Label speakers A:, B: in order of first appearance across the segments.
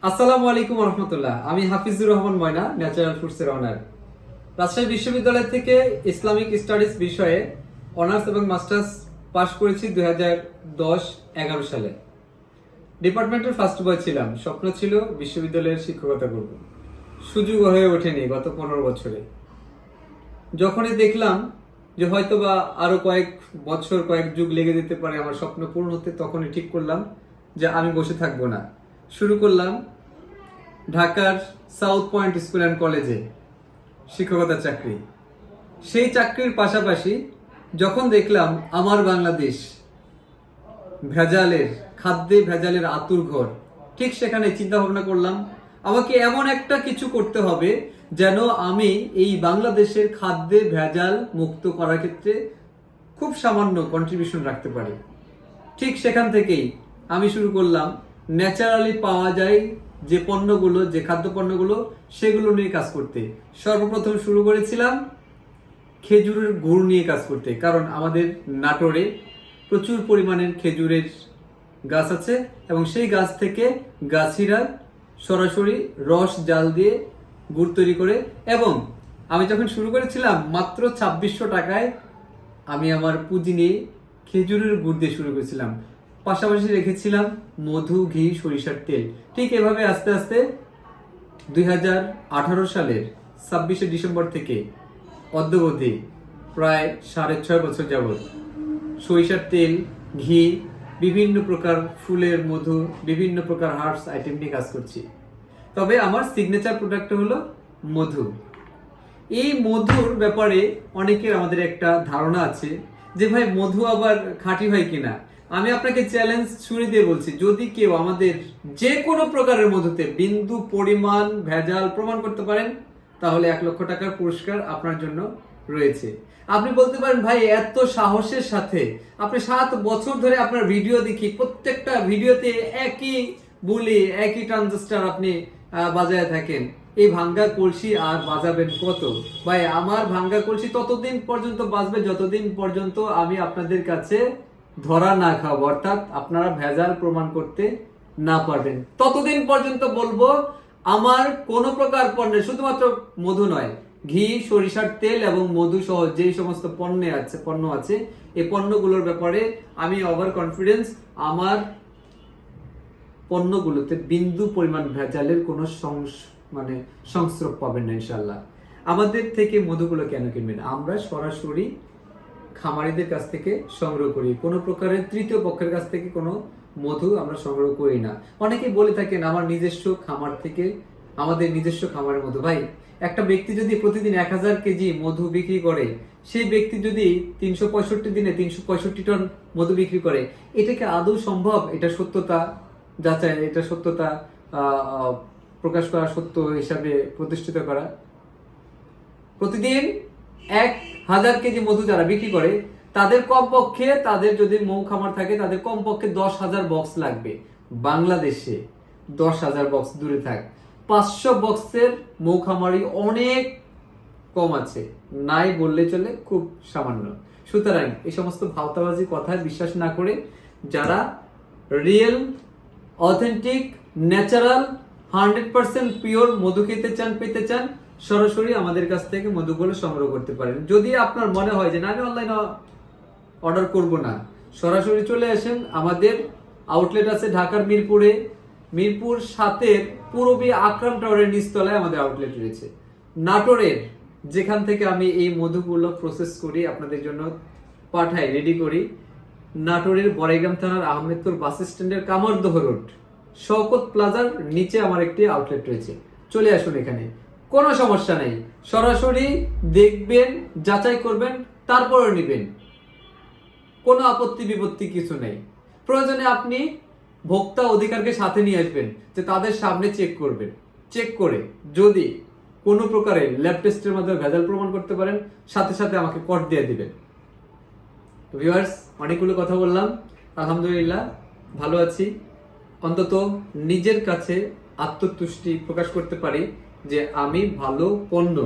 A: আসসালামু আলাইকুম রহমতুল্লাহ। আমি হাফিজুর রহমান ময়না, ন্যাচারাল ফুডসের অনার। রাজশাহী বিশ্ববিদ্যালয় থেকে ইসলামিক স্টাডিজ বিষয়ে অনার্স এবং মাস্টার্স পাশ করেছি 2010-11 সালে। ডিপার্টমেন্টের ফার্স্ট বয় ছিলাম। স্বপ্ন ছিল বিশ্ববিদ্যালয়ের শিক্ষকতা করব। সুযোগ হয়ে ওঠেনি গত 15 বছরে। যখনই দেখলাম যে হয়তোবা আরো কয়েক বছর, কয়েক যুগ লেগে যেতে পারে আমার স্বপ্ন পূরণ হতে, তখনই ঠিক করলাম যে আমি বসে থাকবো না। শুরু করলাম ঢাকার সাউথ পয়েন্ট স্কুল অ্যান্ড কলেজে শিক্ষকতার চাকরি। সেই চাকরির পাশাপাশি যখন দেখলাম আমার বাংলাদেশ ভেজালের খাদ্যে ভেজালের আতুর ঘর, ঠিক সেখানে চিন্তা ভাবনা করলাম আমাকে এমন একটা কিছু করতে হবে যেন আমি এই বাংলাদেশের খাদ্যে ভেজাল মুক্ত করার ক্ষেত্রে খুব সামান্য কন্ট্রিবিউশন রাখতে পারি। ঠিক সেখান থেকেই আমি শুরু করলাম ন্যাচারালি পাওয়া যায় যে পণ্যগুলো, যে খাদ্য পণ্যগুলো, সেগুলো নিয়ে কাজ করতে। সর্বপ্রথম শুরু করেছিলাম খেজুরের গুড় নিয়ে কাজ করতে, কারণ আমাদের নাটোরে প্রচুর পরিমাণের খেজুরের গাছ আছে এবং সেই গাছ থেকে গাছিরা সরাসরি রস জাল দিয়ে গুড় তৈরি করে। এবং আমি যখন শুরু করেছিলাম মাত্র 2600 টাকায় আমি আমার পুঁজি নিয়ে খেজুরের গুড় দিয়ে শুরু করেছিলাম। পাশাপাশি রেখেছিলাম মধু, ঘি, সরিষার তেল। ঠিক এভাবে আস্তে আস্তে 2018 সালের 26শে ডিসেম্বর থেকে অদ্যাবধি প্রায় 6.5 বছর যাবৎ সরিষার তেল, ঘি, বিভিন্ন প্রকার ফুলের মধু, বিভিন্ন প্রকার হার্বস আইটেম নিয়ে কাজ করছি। তবে আমার সিগনেচার প্রোডাক্ট হলো মধু। এই মধুর ব্যাপারে অনেকের আমাদের একটা ধারণা আছে যে ভাই মধু আবার খাঁটি হয় কিনা। আমি আপনাকে চ্যালেঞ্জ ছুড়ে দিয়ে বলছি, যদি কেউ আমাদের যে কোনো প্রকারের মধুতে বিন্দু পরিমাণ ভেজাল প্রমাণ করতে পারেন, তাহলে 1 লক্ষ টাকার পুরস্কার আপনার জন্য রয়েছে। আপনি বলতে পারেন ভাই এত সাহসের সাথে আপনি 7 বছর ধরে আপনার ভিডিও দেখি, প্রত্যেকটা ভিডিওতে একই বুলি, একই ট্রানজিস্টার আপনি বাজায় থাকেন, এই ভাঙ্গা কলসি আর বাজাবেন কত? ভাই আমার ভাঙ্গা কলসি ততদিন পর্যন্ত বাজবে যতদিন পর্যন্ত আমি আপনাদের কাছে ধরা না খাবো, অর্থাৎ আপনারা ভেজাল প্রমাণ করতে না পারবেন। ততদিন পর্যন্ত বলবো আমার কোন প্রকার পণ্যে, শুধুমাত্র মধু নয়, ঘি, সরিষার তেল এবং মধু সহ যে সমস্ত পণ্য আছে এই পণ্যগুলোর ব্যাপারে আমি ওভার কনফিডেন্স। আমার পণ্যগুলোতে বিন্দু পরিমাণ ভেজালের কোনো সংস্রব পাবেন না ইনশাল্লাহ। আমাদের থেকে মধুগুলো কেন কিনবেন? আমরা সরাসরি খামারিদের কাছ থেকে সংগ্রহ করি, কোনো প্রকারের তৃতীয় পক্ষের কাছ থেকে কোনো মধু আমরা সংগ্রহ করি না। অনেকেই বলে থাকেন আমার নিজস্ব খামার থেকে, আমাদের নিজস্ব খামারের মধু। ভাই একটা ব্যক্তি যদি প্রতিদিন 1000 কেজি মধু বিক্রি করে, সেই ব্যক্তি যদি 365 দিনে 365 টন মধু বিক্রি করে, এটা কি আদৌ সম্ভব? এটা সত্যতা যাচাই, এটা সত্যতা প্রকাশ করা, সত্য হিসাবে প্রতিষ্ঠিত করা। প্রতিদিন 1000 কেজি মধু যারা বিক্রি করে, তাদের কমপক্ষে, তাদের যদি মৌ খামার থাকে, তাদের কমপক্ষে 10,000 বক্স লাগবে। বাংলাদেশে 10,000 বক্স দূরে থাক, 500 বক্সের মৌ খামারি অনেক কম আছে, নাই বললে চলে, খুব সামান্য। সুতরাং এই সমস্ত ভাওতাবাজি কথায় বিশ্বাস না করে যারা রিয়েল, অথেন্টিক, ন্যাচারাল, 100% পিওর মধু খেতে চান, পেতে চান, সরাসরি আমাদের কাছ থেকে মধুগুলো সংগ্রহ করতে পারেন। যদি আপনার মনে হয় যে না আমি অনলাইনে অর্ডার করব না, সরাসরি চলে আসেন। আমাদের আউটলেট আছে ঢাকার মিরপুরে, মিরপুর 7-এর পূরবী আকরাম টাওয়ারের নিচতলায় আমাদের আউটলেট রয়েছে। নাটোরের যেখান থেকে আমি এই মধুগুলো প্রসেস করি, আপনাদের জন্য পাঠাই, রেডি করি, নাটোরের বড়াইগ্রাম থানার আহমেদপুর বাস স্ট্যান্ডের কামারদহ রোড শওকত প্লাজার নিচে আমার একটি আউটলেট রয়েছে। চলে আসুন, এখানে কোনো সমস্যা নেই। সরাসরি দেখবেন, যাচাই করবেন, তারপরে নেবেন, কোনো আপত্তি বিপত্তি কিছু নেই। প্রয়োজনে আপনি ভোক্তা অধিকারকে সাথে নিয়ে আসবেন, যে তাদের সামনে চেক করবেন, চেক করে যদি কোনো প্রকারে ল্যাব টেস্টের মাধ্যমে ভেজাল প্রমাণ করতে পারেন, সাথে সাথে আমাকে কট দিয়ে দিবেন। তো ভিউয়ার্স, অনেকগুলো কথা বললাম, আলহামদুলিল্লাহ ভালো আছি। অন্তত নিজের কাছে আত্মতুষ্টি প্রকাশ করতে পারি যে আমি ভালো পণ্য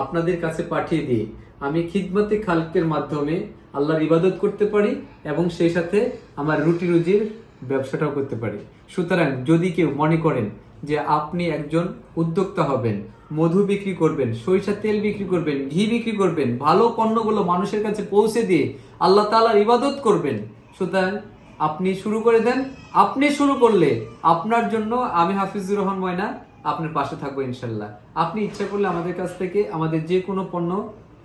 A: আপনাদের কাছে পাঠিয়ে দিই, আমি খিদমতে খালকের মাধ্যমে আল্লাহর ইবাদত করতে পারি এবং সেই সাথে আমার রুটি রুজির ব্যবসাটাও করতে পারি। সুতরাং যদি কেউ মনে করেন যে আপনি একজন উদ্যোক্তা হবেন, মধু বিক্রি করবেন, সরিষার তেল বিক্রি করবেন, ঘি বিক্রি করবেন, ভালো পণ্যগুলো মানুষের কাছে পৌঁছে দিয়ে আল্লাহ তাআলার ইবাদত করবেন। সুতরাং আপনি শুরু করে দেন। আপনি শুরু করলে আপনার জন্য আমি হাফিজুর রহমান ময়না আপনার পাশে থাকবো ইনশাল্লাহ। আপনি ইচ্ছা করলে আমাদের কাছ থেকে আমাদের যে কোনো পণ্য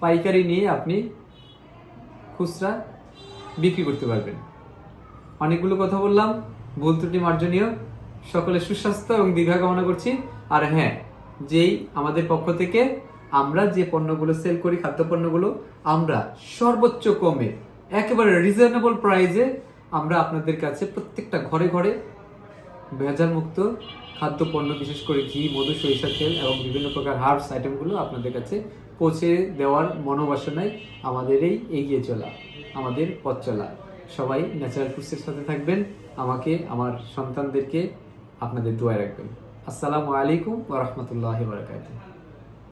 A: পাইকারি নিয়ে আপনি খুচরা বিক্রি করতে পারবেন। অনেকগুলো কথা বললাম, ভুল ত্রুটি মার্জনীয়। সকলের সুস্বাস্থ্য এবং দীর্ঘায়ু কামনা করছি। আর হ্যাঁ, যেই আমাদের পক্ষ থেকে আমরা যে পণ্যগুলো সেল করি, খাদ্য পণ্যগুলো, আমরা সর্বোচ্চ কমে একেবারে রিজনেবল প্রাইসে আমরা আপনাদের কাছে প্রত্যেকটা ঘরে ঘরে ভেজাল মুক্ত খাদ্য পণ্য, বিশেষ করে ঘি, মধু, সরিষার তেল এবং বিভিন্ন প্রকার হার্বস আইটেমগুলো আপনাদের কাছে পৌঁছে দেওয়ার মনোবাসনায় আমাদের এই এগিয়ে চলা, আমাদের পথ চলা। সবাই ন্যাচারাল ফুডসের সাথে থাকবেন। আমাকে, আমার সন্তানদেরকে আপনাদের দোয়ায় রাখবেন। আসসালামু আলাইকুম ওয়া রাহমাতুল্লাহি ওয়া বারাকাতুহু।